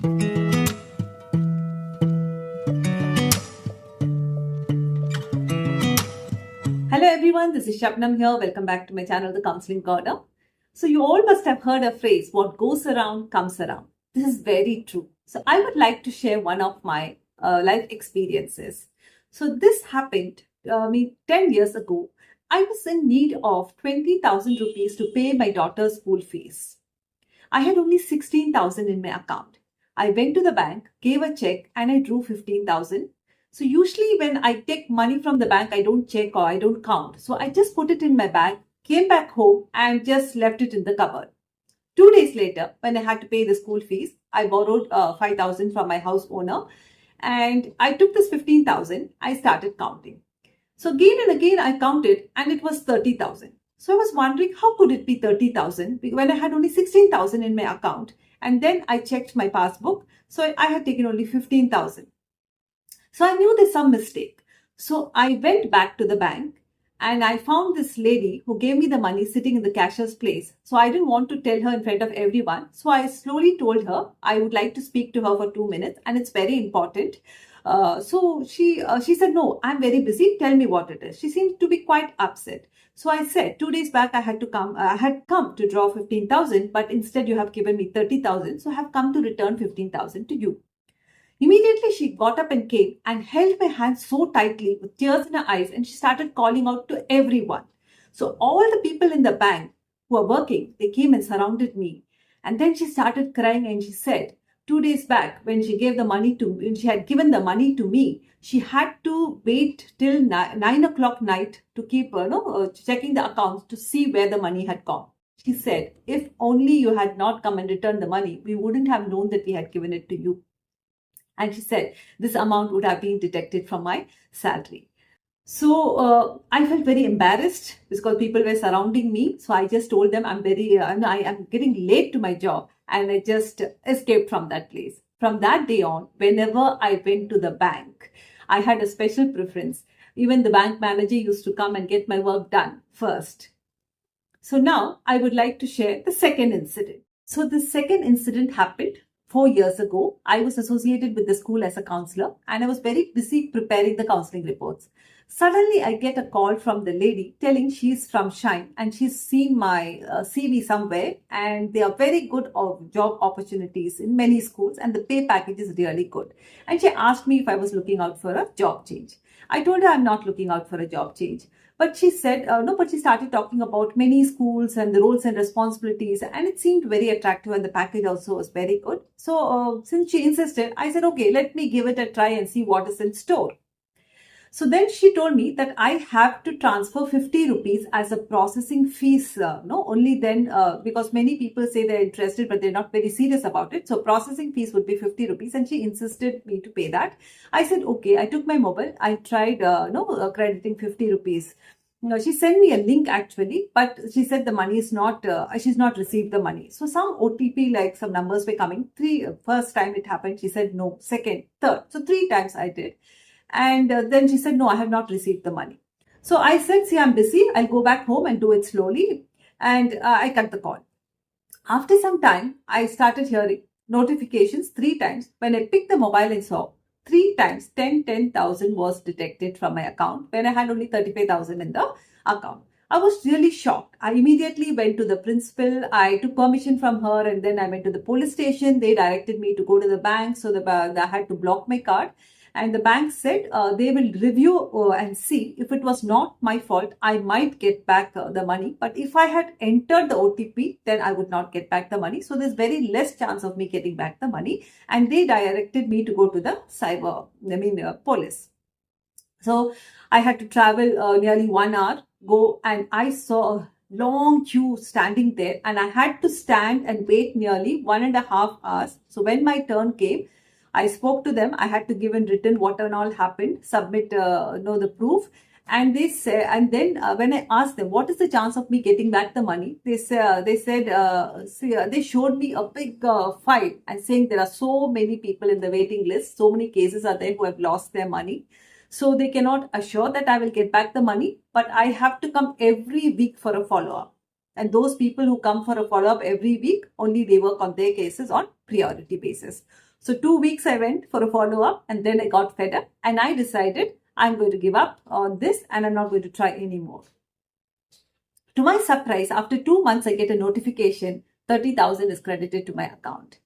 Hello everyone, this is Shabnam here. Welcome back to my channel, The Counseling Corner. So you all must have heard a phrase, what goes around comes around. This is very true. So I would like to share one of my life experiences. So this happened me 10 years ago. I was in need of 20,000 rupees to pay my daughter's school fees. I had only 16,000 in my account. I went to the bank, gave a check, and I drew 15,000. So usually when I take money from the bank, I don't check or I don't count. So I just put it in my bag, came back home, and just left it in the cupboard. 2 days later, when I had to pay the school fees, I borrowed 5,000 from my house owner, and I took this 15,000. I started counting. So again and again I counted, and it was 30,000. So I was wondering, how could it be 30,000 when I had only 16,000 in my account? And then I checked my passbook. So I had taken only 15,000. So I knew there's some mistake. So I went back to the bank and I found this lady who gave me the money sitting in the cashier's place. So I didn't want to tell her in front of everyone. So I slowly told her I would like to speak to her for 2 minutes and it's very important. So she said, no, I'm very busy. Tell me what it is. She seemed to be quite upset. So I said, 2 days back, I had come to draw 15,000, but instead you have given me 30,000. So I have come to return 15,000 to you. Immediately she got up and came and held my hand so tightly with tears in her eyes, and she started calling out to everyone. So all the people in the bank who are working, they came and surrounded me. And then she started crying and she said, 2 days back when she had given the money to me, she had to wait till 9 o'clock night to keep checking the accounts to see where the money had gone. She said, if only you had not come and returned the money, we wouldn't have known that we had given it to you. And she said, this amount would have been deducted from my salary. So I felt very embarrassed because people were surrounding me. So I just told them I am getting late to my job, and I just escaped from that place. From that day on, whenever I went to the bank, I had a special preference. Even the bank manager used to come and get my work done first. So now I would like to share the second incident. So the second incident happened 4 years ago. I was associated with the school as a counselor and I was very busy preparing the counseling reports. Suddenly, I get a call from the lady telling she's from Shine and she's seen my CV somewhere, and there are very good job opportunities in many schools and the pay package is really good. And she asked me if I was looking out for a job change. I told her I'm not looking out for a job change. But she said, no, but she started talking about many schools and the roles and responsibilities, and it seemed very attractive and the package also was very good. So since she insisted, I said, okay, let me give it a try and see what is in store. So then she told me that I have to transfer 50 rupees as a processing fees. Only then, because many people say they're interested, but they're not very serious about it. So processing fees would be 50 rupees, and she insisted me to pay that. I said, okay. I took my mobile. I tried, crediting 50 rupees. No, she sent me a link actually, but she said the money is not, she's not received the money. So some OTP, like some numbers were coming. First time it happened, she said no. Second, third. So 3 times I did. And then she said, no, I have not received the money. So I said, see, I'm busy. I'll go back home and do it slowly. And I cut the call. After some time, I started hearing notifications 3 times. When I picked the mobile and saw 3 times 10,000 was detected from my account when I had only 35,000 in the account. I was really shocked. I immediately went to the principal. I took permission from her, and then I went to the police station. They directed me to go to the bank. So I had to block my card. And the bank said they will review and see if it was not my fault. I might get back the money. But if I had entered the OTP, then I would not get back the money. So there's very less chance of me getting back the money. And they directed me to go to the police. So I had to travel nearly 1 hour, go, and I saw a long queue standing there. And I had to stand and wait nearly 1.5 hours. So when my turn came, I spoke to them. I had to give in written what and all happened, submit the proof. And they say, and then when I asked them, what is the chance of me getting back the money? They said, they showed me a big file and saying there are so many people in the waiting list. So many cases are there who have lost their money. So they cannot assure that I will get back the money, but I have to come every week for a follow-up. And those people who come for a follow-up every week, only they work on their cases on priority basis. So 2 weeks I went for a follow-up and then I got fed up and I decided I'm going to give up on this and I'm not going to try anymore. To my surprise, after 2 months, I get a notification 30,000 is credited to my account.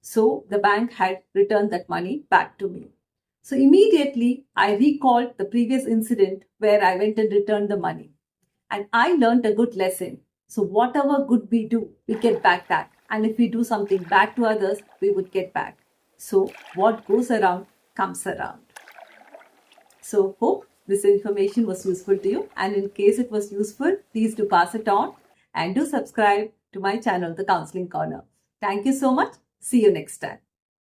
So the bank had returned that money back to me. So immediately I recalled the previous incident where I went and returned the money. And I learned a good lesson. So whatever good we do, we get back that. And if we do something bad to others, we would get back. So what goes around comes around. So hope this information was useful to you. And in case it was useful, please do pass it on and do subscribe to my channel, The Counseling Corner. Thank you so much. See you next time.